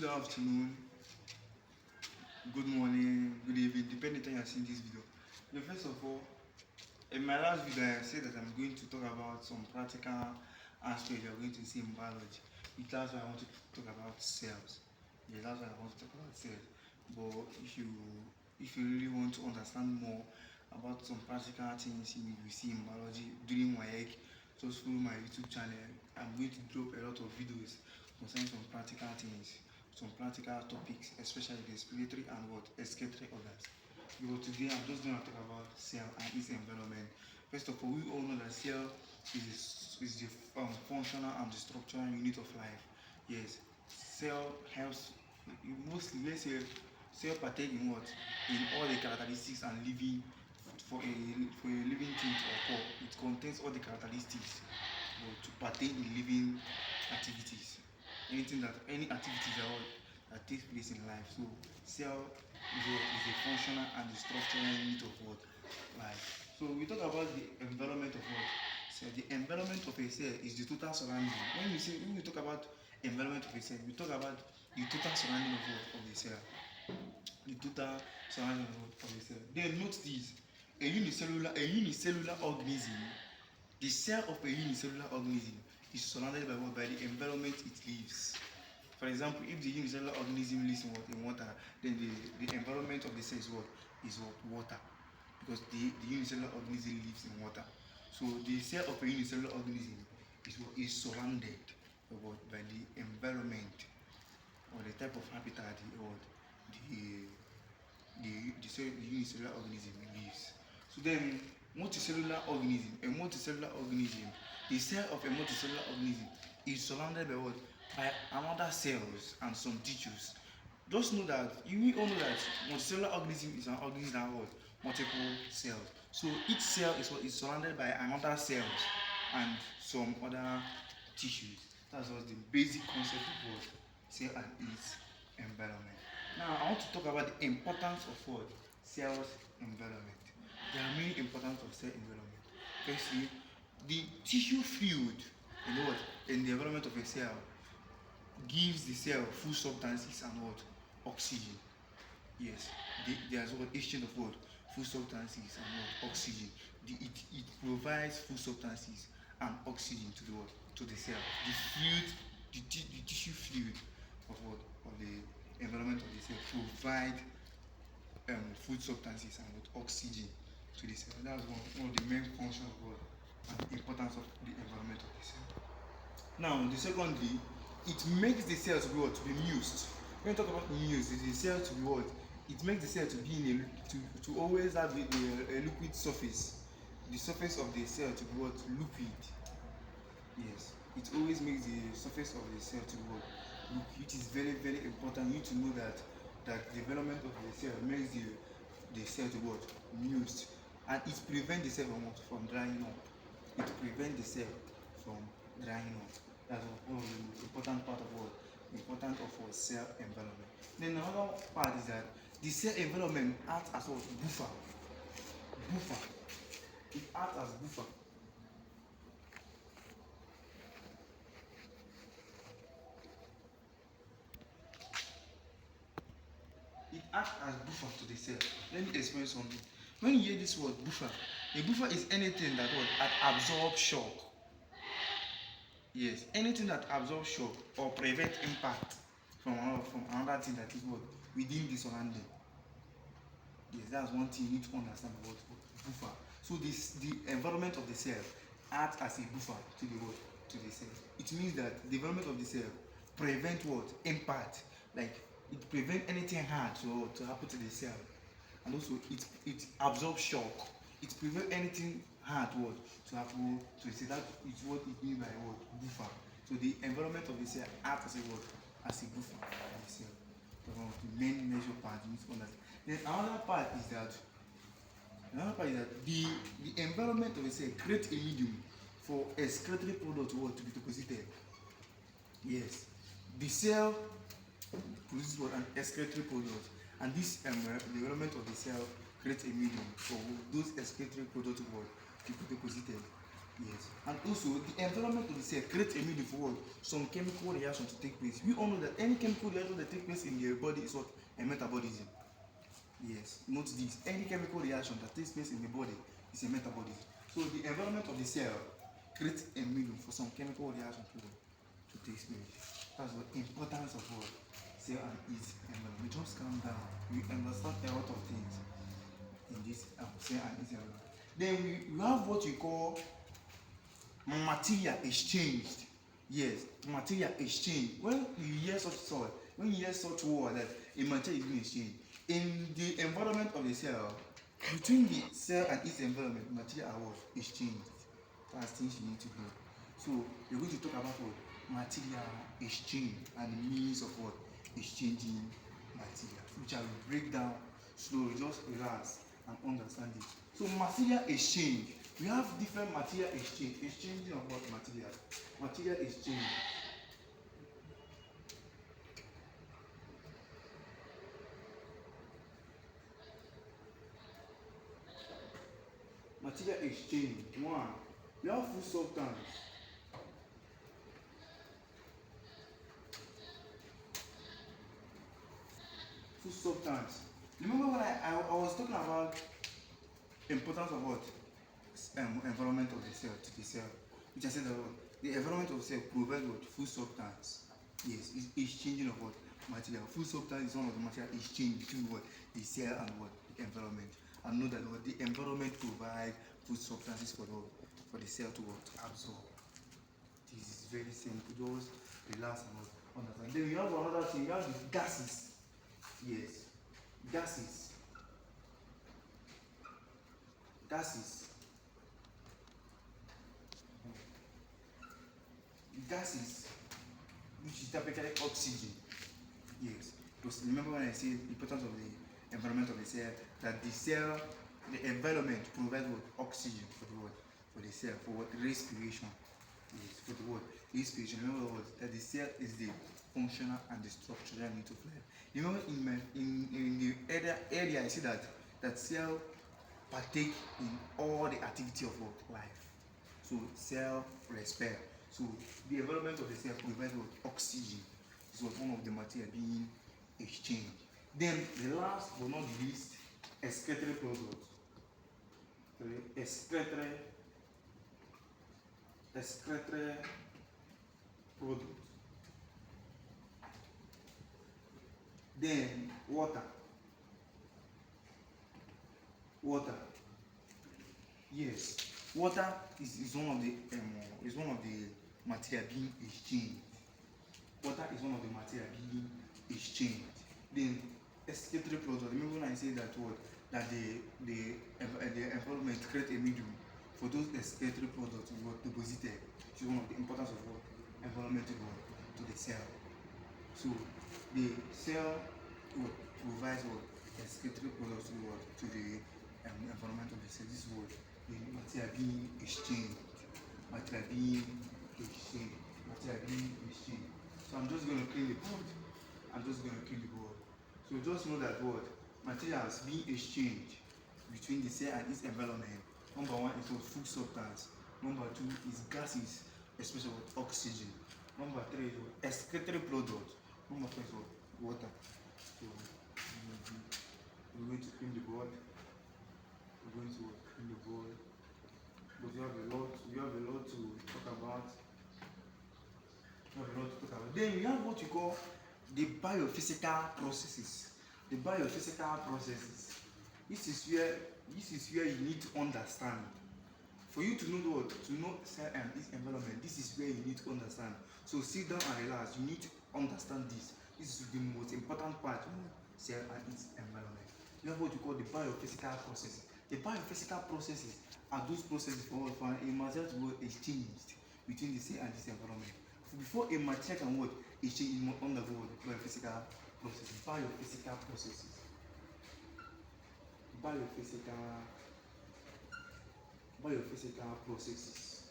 good afternoon, good morning, good evening, depending on you're seeing this video. First of all, in my last video, I said that I'm going to talk about some practical aspects you're going to see in biology. That's why I want to talk about cells. Yeah, that's why I want to talk about cells. But if you really want to understand more about some practical things you will see in biology during my egg, just follow my YouTube channel. I'm going to drop a lot of videos concerning some practical things, some practical topics, especially the respiratory and what excretory organs. But today I'm just going to talk about cell and its environment. First of all, we all know that cell is the functional and the structural unit of life. Yes, cell helps mostly, let's say, cell partake in what? In all the characteristics and living for a living thing to occur. It contains all the characteristics to partake in living activities. Any activities that takes place in life. So cell is a functional and the structural unit of what? Life. So we talk about the environment of what? So the environment of a cell is the total surrounding. When we talk about environment of a cell, we talk about the total surrounding of what? Of the cell. The total surrounding of the cell. Then note this: a unicellular organism. The cell of a unicellular organism is surrounded by what? By the environment it lives. For example, if the unicellular organism lives in water, then the environment of the cell is what? Is what? Water. Because the unicellular organism lives in water. So the cell of a unicellular organism is surrounded by what? By the environment or the type of habitat the unicellular organism lives. So then multicellular organism, the cell of a multicellular organism is surrounded by what? By another cells and some tissues. Just know that we all know that multicellular organism is an organism that has what? Multiple cells. So each cell is what? Is surrounded by another cells and some other tissues. That's what the basic concept of what? Cell and its environment. Now I want to talk about the importance of what? Cell's environment. There are many importance of cell environment. Firstly, the tissue fluid in the environment of a cell gives the cell food substances and what? Oxygen. Yes, there's what? Exchange of what? Food substances and what? Oxygen. It provides food substances and oxygen to the what? To the cell. The fluid, the tissue fluid of what? Of the environment of the cell provide food substances and what? Oxygen to the cell. That's one of the main functions of what? And the importance of the environment of the cell. Now, the secondly, it makes the cell to be what? To be mused. When we talk about muse, the cell to be what? It makes the cell to be in to always have a liquid surface. The surface of the cell to be what? Liquid. Yes, it always makes the surface of the cell to be what? Liquid. It is very, very important. You need to know that the development of the cell makes the cell to be what? Mused, and it prevents the cell from what? From drying up. It prevents the cell from drying up. That's one of the most important part of what? Important of our cell environment. Then another part is that the cell environment acts as what? Buffer. Buffer. It acts as buffer. It acts as buffer to the cell. Let me explain something. When you hear this word buffer, a buffer is anything that what? That absorbs shock. Yes, anything that absorbs shock or prevent impact from another thing that is what? Within the surrounding. Yes, that's one thing you need to understand about buffer. So the environment of the cell acts as a buffer to the what? To the cell. It means that the environment of the cell prevent what? Impact. Like it prevent anything hard to happen to the cell. And also it absorbs shock. It prevent anything hard to happen to the cell. That is what it means by what? Buffer. So the environment of the cell acts as a what? As a buffer for the cell. That's one of the main major parts you need to understand. Then another part is that the environment of the cell creates a medium for excretory product to be deposited. Yes, the cell produces what? An excretory product, and this the environment of the cell creates a medium for those excretory products to be deposited. Yes. And also, the environment of the cell creates a medium for what? Some chemical reaction to take place. We all know that any chemical reaction that takes place in the body is what? A metabolism. Yes. Note this. Any chemical reaction that takes place in the body is a metabolism. So the environment of the cell creates a medium for some chemical reaction to take place. That's the importance of what? Cell and its environment. Just calm down. We understand a lot of things in this cell and its environment. Then we have what we call material exchanged. Yes, material exchange. When you hear such word that a material is being exchanged in the environment of the cell, between the cell and its environment, material are what? Exchanged. That's things you need to know. So we're going to talk about what? Material exchange and the means of what? Exchanging material, which I will break down slowly. Just relax and understand it. So material exchange, we have different material exchange. Exchanging of what? Material. Material exchange. Material exchange. One, we have food substance. Food substance. Remember when I was talking about importance of what? Environment of the cell to the cell, which I said that what? The environment of the cell provides what? Food substance. Yes, it's exchanging of what? Material. Food substance is one of the material exchange between what? The cell and what? The environment. And know that what? The environment provides food substances for the cell to what? Absorb. This is very simple. Just relax and understand. Then we have another thing. We have the gases. Yes, gases. Gases. Gases, which is typically oxygen. Yes, because remember when I said the importance of the environment of the cell, that the cell, the environment provides what? Oxygen for the what? For the cell, for what? Respiration. Yes, for the what? Respiration. Remember what? That the cell is the functional and the structural unit of life. Remember in the area I see that cell partake in all the activity of what? Life. So cell respire. So the environment of the cell provides what? Oxygen. This was one of the material being exchanged. Then the last but not the least, excretory products. Excretory products. Then water. Water. Yes, water is one of the material being exchanged. Water is one of the material being exchanged. Then excretory product. Remember when I say that word, that the environment create a medium for those excretory products to be deposited. Which is one of the importance of what? Environment to the cell. So the cell what provides what? Excretory products to what? To the environment of the cell. This is what? The material being exchanged. Material being exchanged. Material being exchanged. So I'm just going to clean the board. So just know that what? Materials being exchanged between the cell and its environment. Number one is what? Food substance. Number two is gases, especially what? Oxygen. Number three is what? Excretory product. Number four is what? Water. So we're going to clean the board. We're going to clean the board. But we have a lot to talk about. Then we have what you call the biophysical processes. The biophysical processes. This is where you need to understand. For you to know what, to know cell and its environment, this is where you need to understand. So sit down and relax. You need to understand this. This is the most important part of cell and its environment. You have what you call the biophysical processes. The biophysical processes are those processes for a material to be exchanged between the cell and its environment. Before a material can what? Exchange, it must undergo biophysical processes. Biophysical processes. Biophysical processes.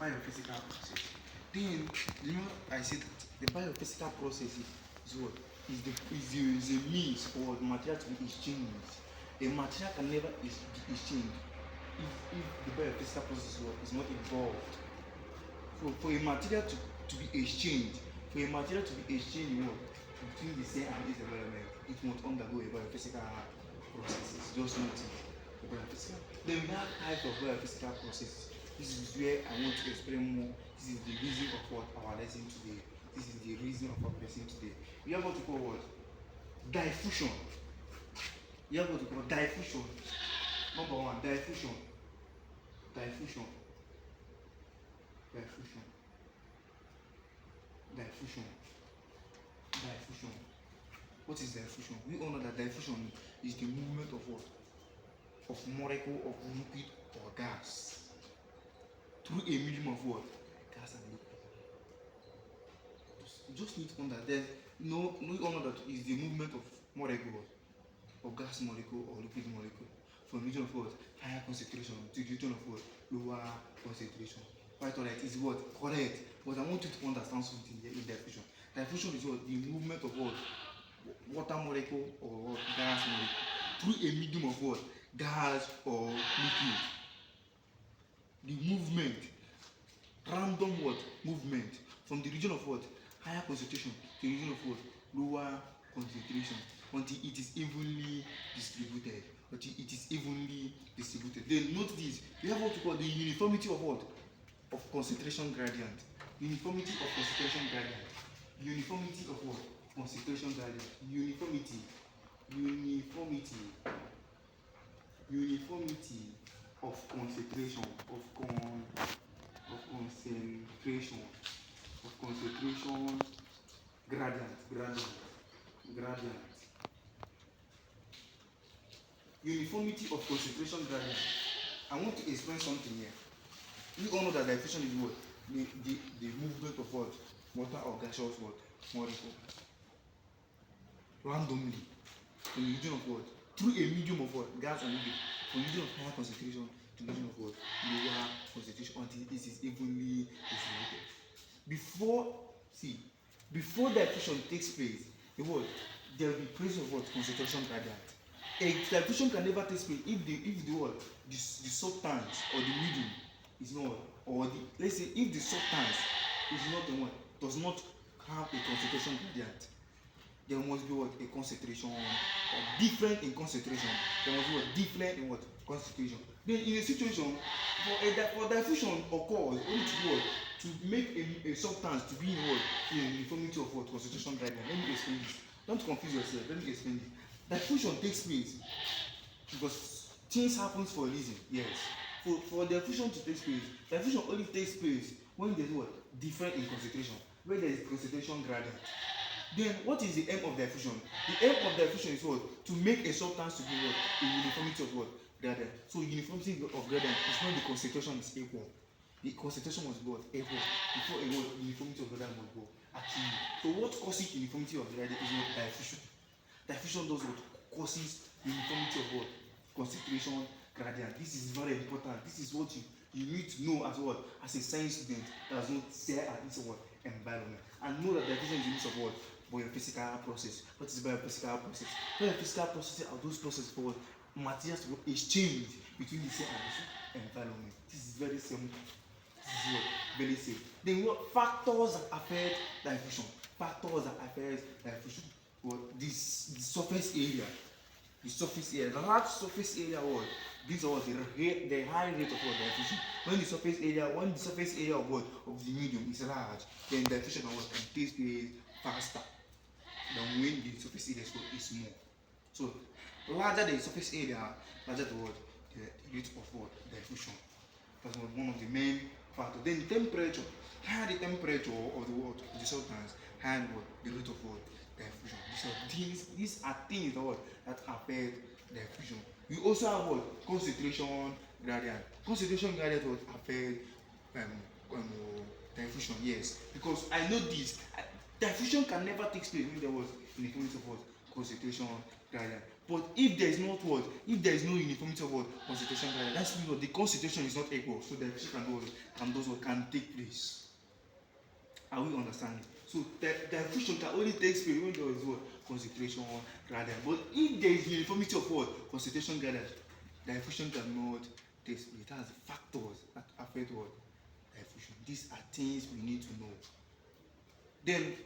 Biophysical processes. Then, you know, I said that the biophysical processes is what? is a means for material to be exchanged. A material can never be exchanged if the biophysical process is not involved. So for a material to be exchanged, between the cell and its environment, it must undergo a biophysical process. It's just nothing. Biophysical. Then we have types of biophysical processes. This is where I want to explain more. This is the reason of what our lesson today. This is the reason of our lesson today. We have what we call what? Diffusion. You have what we call diffusion. Number one, diffusion. Diffusion. Diffusion. Diffusion. Diffusion. What is diffusion? We all know that diffusion is the movement of what? Of molecule of liquid or gas through a medium of what? Gas and liquid. You just need to know that there's no, we all know that is the movement of molecule or gas molecule or liquid molecule from region of what? Higher concentration to the region of what? Lower concentration. Quite alright, is what? Correct. But I want you to understand something here in diffusion. Diffusion is what? The movement of what? Water molecule or what? Gas molecule through a medium of what? Gas or liquid. The movement, random what? Movement from the region of what? Higher concentration to the region of what? Lower concentration until it is evenly distributed. Then note this, we have what we call the uniformity of what? Of concentration gradient. Uniformity of concentration gradient. Uniformity of what? Concentration gradient. Uniformity of concentration gradient. Uniformity of concentration gradient. I want to explain something here. We all know that diffusion is what? The movement of what? Water or gaseous what? Molecule. Randomly. From the region of what? Through a medium of what? Gas and liquid. From the region of higher concentration to the region of what? Lower concentration until this is evenly distributed. Before diffusion takes place, there will be presence of what? Concentration gradient. A diffusion can never take place if the substance or the medium is not, or let's say if the substance is not the one, does not have a concentration gradient, there must be what? A concentration different in concentration. There must be what? Different in what? Concentration. Then in a situation for diffusion occurs only to what? To make a substance to be in what? In uniformity of what? Concentration gradient. Let me explain this. Don't confuse yourself. Let me explain this. Diffusion takes place because things happen for a reason. Yes. For diffusion to take place, diffusion only takes place when there is what? Different in concentration. Where there is concentration gradient. Then what is the aim of diffusion? The aim of diffusion is what? To make a substance to be what? A uniformity of what? Gradient. So uniformity of gradient is not the concentration is equal. The concentration must be what? Equal before a what? Uniformity of gradient must go. Actually, so what causes uniformity of gradient is what? Diffusion. Diffusion does what? Causes uniformity of what? Concentration gradient. This is very important. This is what you need to know as what? As a science student that does not stare at this what? Environment. And know that diffusion is a use of what? Biophysical process. What is biophysical process? Biophysical processes are those processes for what? Materials to exchange between the cell and the environment. This is very simple. This is what? Very safe. Then what factors that affect diffusion? What? The surface area. The large surface area what? These are what? The high rate of what? Diffusion. When the surface area of what? Of the medium is large, then diffusion of what? Can take place faster than when the surface area is small. So larger the surface area, larger the what? The rate of what? Diffusion. That's one of the main factors. Then temperature. Higher the temperature of the what? Of the substance, higher what? The rate of what? Diffusion. So these are things that affect diffusion. We also have what? Concentration gradient. Concentration gradient will affect diffusion. Yes, because I know this. Diffusion can never take place when there was uniformity of what? Concentration gradient. But if there is not what? If there is no uniformity of what? Concentration gradient, that's means what? The concentration is not equal, so diffusion can take place. Are we understanding? So the diffusion can only take place when there is what? Concentration gradient. But if there is uniformity of what? Concentration gradient, diffusion cannot take place. That's the factors that affect what? Diffusion. These are things we need to know. Then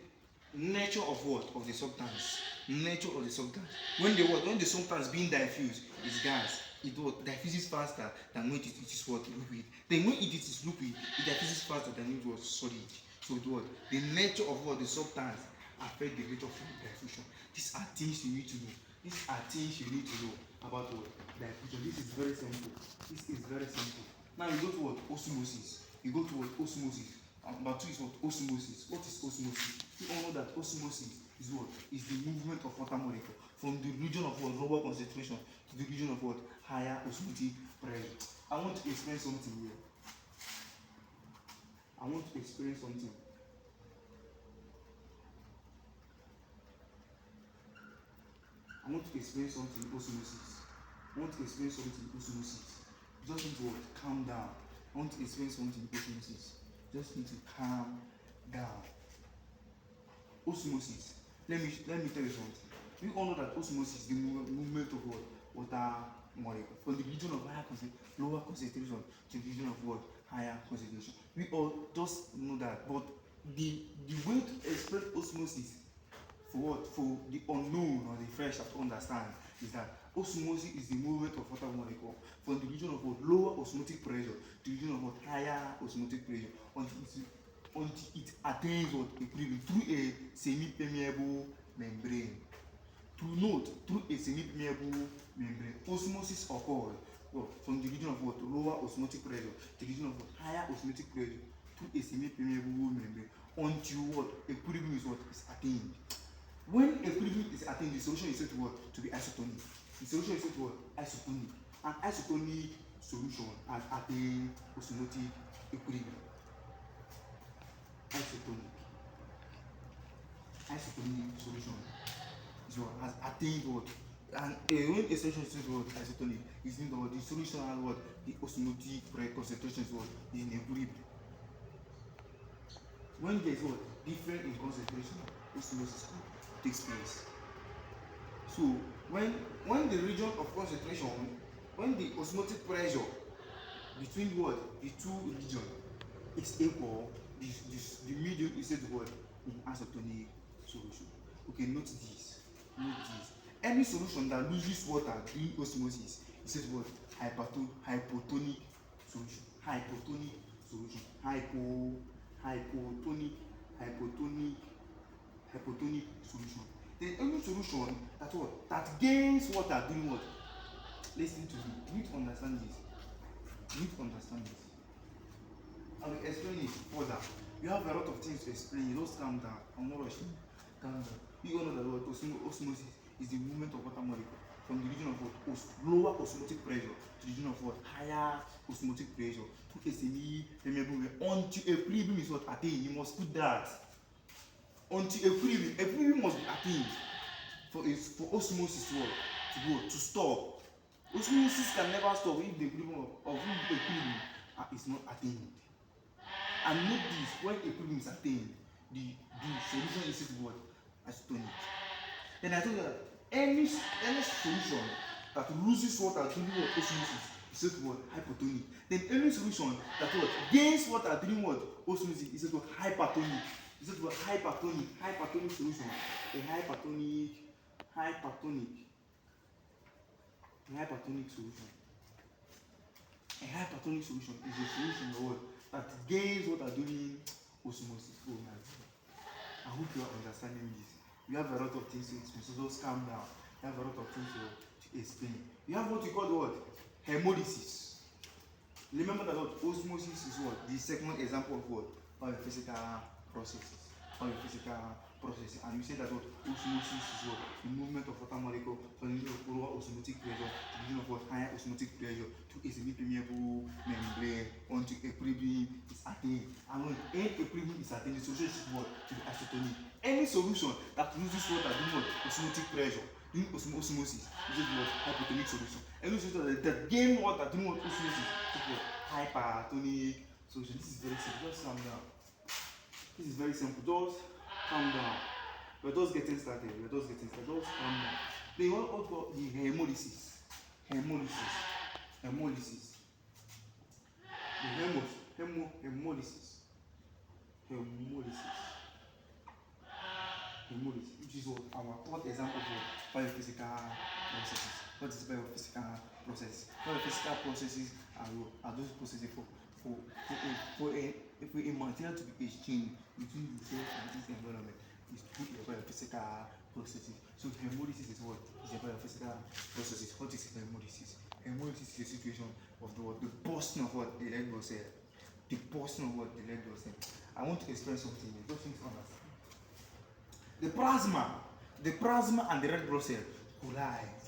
nature of what? Of the substance. Nature of the substance. When the substance being diffused is gas, it what? Diffuses faster than when it is what? Liquid. Then when it is liquid, it diffuses faster than when it was solid. So it what? The nature of what? The substance affect the rate of diffusion. These are things you need to know. These are things you need to know about what? Diffusion. This is very simple. This is very simple. Now you go to what? Osmosis. You go to what? Osmosis. Number two is what? Osmosis. What is osmosis? You all know that osmosis is what? Is the movement of water molecule from the region of what? Lower concentration to the region of what? Higher osmotic pressure. I want to explain something here. I want to explain something. I want to explain something osmosis. I want to explain something osmosis. You just need to what? Calm down. I want to explain something osmosis. Just need to calm down. Osmosis. Let me tell you something. We all know that osmosis is the movement of what? Water molecule from the region of lower concentration to the region of what? Higher concentration. We all just know that, but the way to explain osmosis for what? For the unknown or the fresh to understand is that osmosis is the movement of water molecule from the region of what? Lower osmotic pressure to the region of what? Higher osmotic pressure until it attains what? Equilibrium through a semi-permeable membrane. To note, through a semi-permeable membrane, osmosis occurs from the region of what? Lower osmotic pressure to the region of what? Higher osmotic pressure through a semi-permeable membrane until what? Equilibrium is what? Is attained. When equilibrium is attained, the solution is said to what? To be isotonic. The solution is said to what? Isotonic. An isotonic solution has attained osmotic equilibrium. Isotonic solution is what? Has attained what? And when a solution is said to what? Isotonic, it means what? The solution has what? The osmotic concentration is what? Is in equilibrium. When there is what? Different in concentration, osmosis takes place. So when the region of concentration, when the osmotic pressure between what? The two regions is equal, the medium is said to what? In isotonic solution. Okay, note this. Any solution that loses water during osmosis is said to what? Hypotonic solution. Hypotonic solution. Hypotonic solution. Then any solution that what? That gains water during what? Listen to me. You need to understand this. I will explain it further. You have a lot of things to explain. You just calm down. I'm not rushing. Calm down. You all know that what? Osmosis is the movement of water molecule from the region of what? Lower osmotic pressure to the region of what? Higher osmotic pressure to a semi-permeable until equilibrium is what? Attained. You must put that. Until equilibrium must be attained for osmosis to stop. Osmosis can never stop if the equilibrium is not attained. And note this: when equilibrium is attained, the solution is said to what? Isotonic. Then I told you that any solution that loses water during what? Osmosis is said to what? Hypotonic. Then any solution that what? Gains water during what? Osmosis is said to what? Hypertonic. Is it what? Hypertonic solution. A hypertonic solution. A hypertonic solution is a solution that gains water during osmosis. Oh my God. I hope you are understanding this. You have a lot of things to explain, so just calm down. You have a lot of things to explain. You have what you call what? Hemolysis. Remember that what? Osmosis is what? The second example of what? Of a physical processes. And we say that what? Osmosis is what? The movement of water molecule from the region of lower osmotic pressure to the region of what? Higher osmotic pressure to a semi-permeable membrane until equilibrium is attained. And when equilibrium is attained, the solution is what? To be isotonic. Any solution that loses water during what? Osmotic pressure during osmosis is what? Hypotonic solution. Any solution that gains water during what? Osmosis is what? Hypertonic solution. This is very simple. Just calm down. This is very simple. Just calm down. We're just getting started. Just calm down. Then you also got the hemolysis. Hemolysis. The hemolysis. Which is what our third example for biophysical processes. What is biophysical process? Biophysical processes are those processes for a material to be exchanged between the cell and its environment is through a biophysical processes. So hemolysis is what? Is a biophysical processes. What is hemolysis? Hemolysis is a situation of the bursting of what? The red blood cell. The bursting of what? The red blood cell. I want to explain something. Just think understand. The plasma and the red blood cell collide.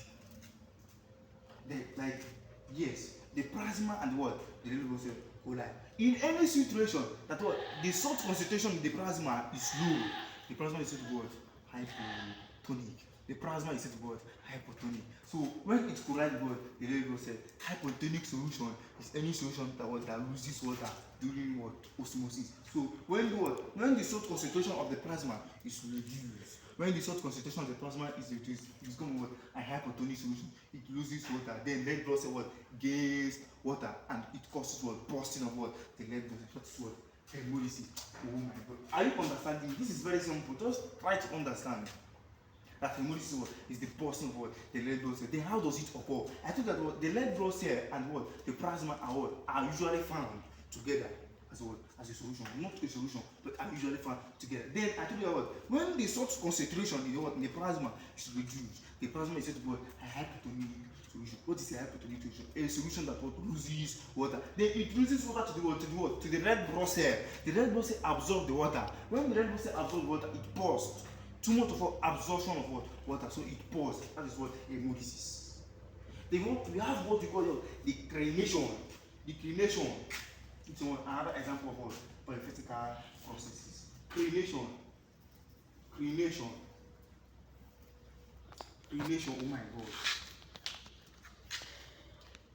The plasma and what? The red blood cell collide. In any situation that what? The salt concentration in the plasma is low. The plasma is said to be what? Hypotonic. The plasma is said to be what? Hypotonic. So when it collides with the red blood cell, hypotonic solution is any solution that loses water during what? Osmosis. So when the salt concentration of the plasma is reduced, when the salt concentration of the plasma is reduced, it's going to a hypotonic solution. It loses water. Then red blood cell gains water, and it causes bursting of the red blood cell. That's what hemolysis. Oh my God! Are you understanding? This is very simple. Just try to understand that hemolysis is the bursting of the red blood cell. Then how does it occur? I told that the red blood cell and the plasma are usually found together as a solution, not a solution, but are usually found together. Then I told you when the salt concentration in the plasma is reduced, the plasma is said to be a hypotonic solution. What is a hypotonic solution? A solution that loses water. Then it loses water to the red blood cell. The red blood cell absorbs the water. When the red blood cell absorbs water, it bursts. Too much of absorption of water, so it bursts. That is what hemolysis. Then we have what we call the crenation. The crenation. It's another example of biophysical processes. Crenation. Oh my God.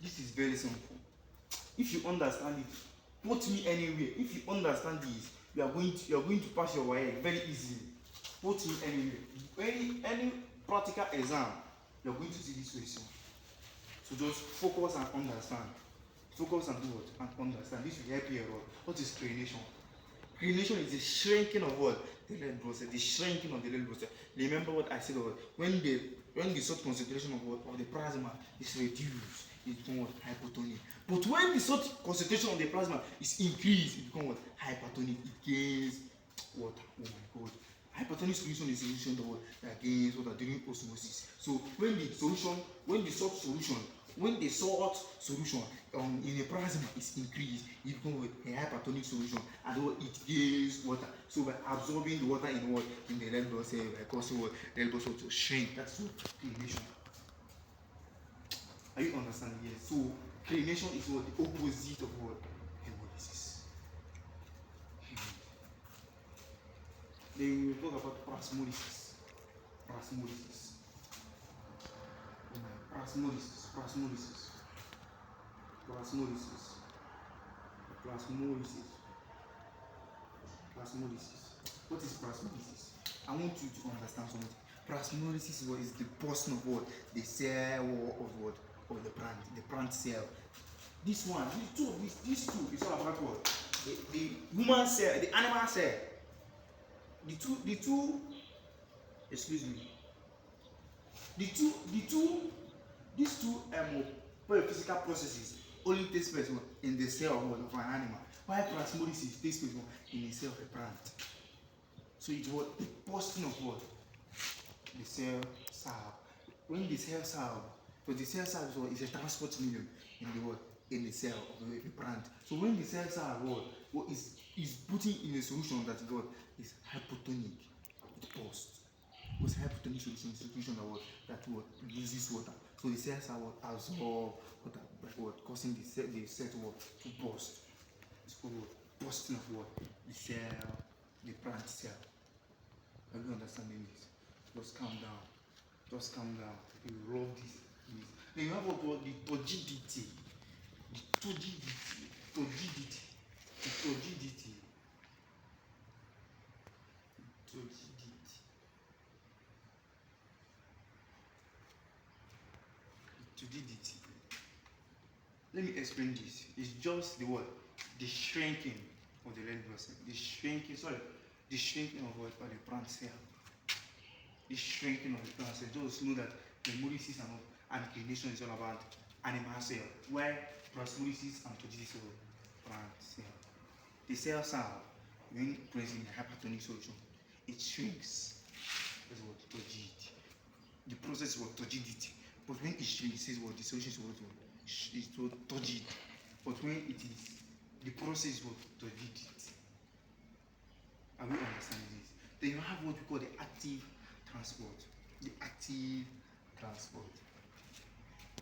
This is very simple. If you understand it, put me anywhere. If you understand this, you are going to pass your YA very easily. Put me anywhere. Any practical exam, you are going to see this question. So just focus and understand. Focus and do what? And understand. This will help you a lot. What is crenation? Crenation is the shrinking of the red blood cell. The shrinking of the red blood cell. Remember what I said about when the salt concentration of the plasma is reduced, it becomes hypotonic. But when the salt concentration of the plasma is increased, it becomes hypertonic. It gains water. Oh my God. Hypertonic solution is a solution that gains water during osmosis. So when the salt solution in the plasma is increased, it becomes a hypertonic solution, and it gains water. So by absorbing the water in the red blood cell, by causing red blood cell to shrink. That's what crenation. Are you understanding? Yes. So crenation is the opposite of hemolysis. Then we will talk about plasmolysis. Plasmolysis. What is plasmolysis? I want you to understand something. Plasmolysis is the bursting of the cell wall of the plant cell. These two is all about what? The human cell, the animal cell. These two biophysical processes only takes place in the cell of an animal, while plasmolysis takes place in the cell of a plant. So it's the bursting of the cell cell. When the cell cell, so the cell cell is a transport medium in the cell of a plant. So when the cell cell is putting in a solution that is hypotonic, it bursts. Because hypotonic solution is a solution that loses water. So the cells are absorb water, causing the cell to burst. It's called bursting of the cell, the plant cell. Are you understanding this? Just calm down. You love this. Then you have the turgidity. Turgidity. Turgidity. Let me explain this. It's just the word, the shrinking of the red blood cell. The shrinking of what? Of the plant cell. The shrinking of the plant cell. Just know that hemolysis and clination is all about animal cell, where plasmolysis and turgidity is plant cell. The cells are, when present in hypertonic solution, it shrinks. That's what turgidity. The process is what turgidity. But when it shrinks, is what the solution is what is turgid. But when it is, the process is what turgidity. Are we understanding this? Then you have what we call the active transport. The active transport.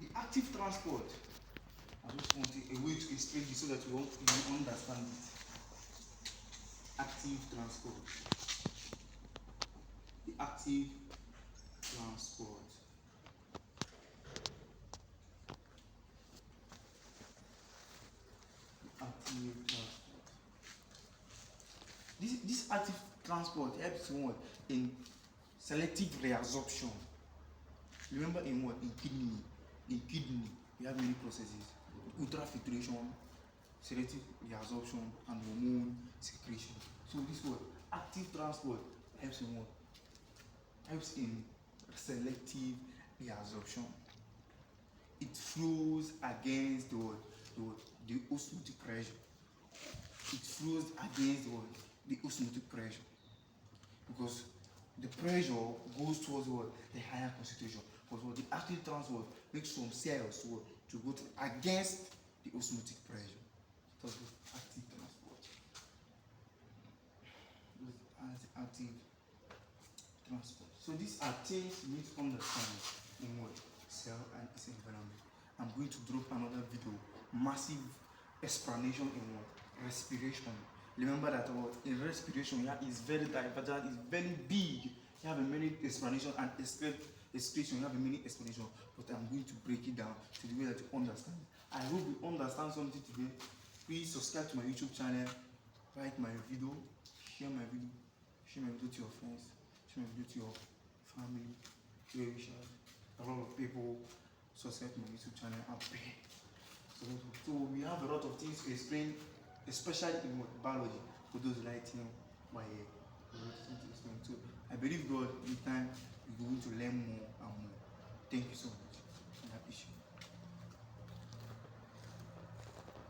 The active transport. I just want a way to explain this so that you understand it. Active transport. The active transport. The active transport. This active transport helps in selective reabsorption. Remember in what? In kidney. In kidney, we have many processes. Ultrafiltration, selective reabsorption, and hormone secretion. So this word, active transport, helps in what? Helps in selective reabsorption. It flows against the osmotic pressure. It flows against the osmotic pressure. Because the pressure goes towards what? The higher concentration. Because what the active transport makes some cells to go against the osmotic pressure. That's what active transport. Active transport. So these are things you need to understand in what? Cell and its environment. I'm going to drop another video, massive explanation in what? Respiration. Remember that in respiration, it's very divergent, it's very big. You have a many explanation, and expression, you have a many explanation, but I'm going to break it down to the way that you understand. I hope you understand something today. Please subscribe to my YouTube channel, like my video, share my video to your friends, share my video to your family, to your wishes. A lot of people subscribe to my YouTube channel and pay. So we have a lot of things to explain, especially in biology, for those writing my so I believe God in time we're going to learn more and more. Thank you so much.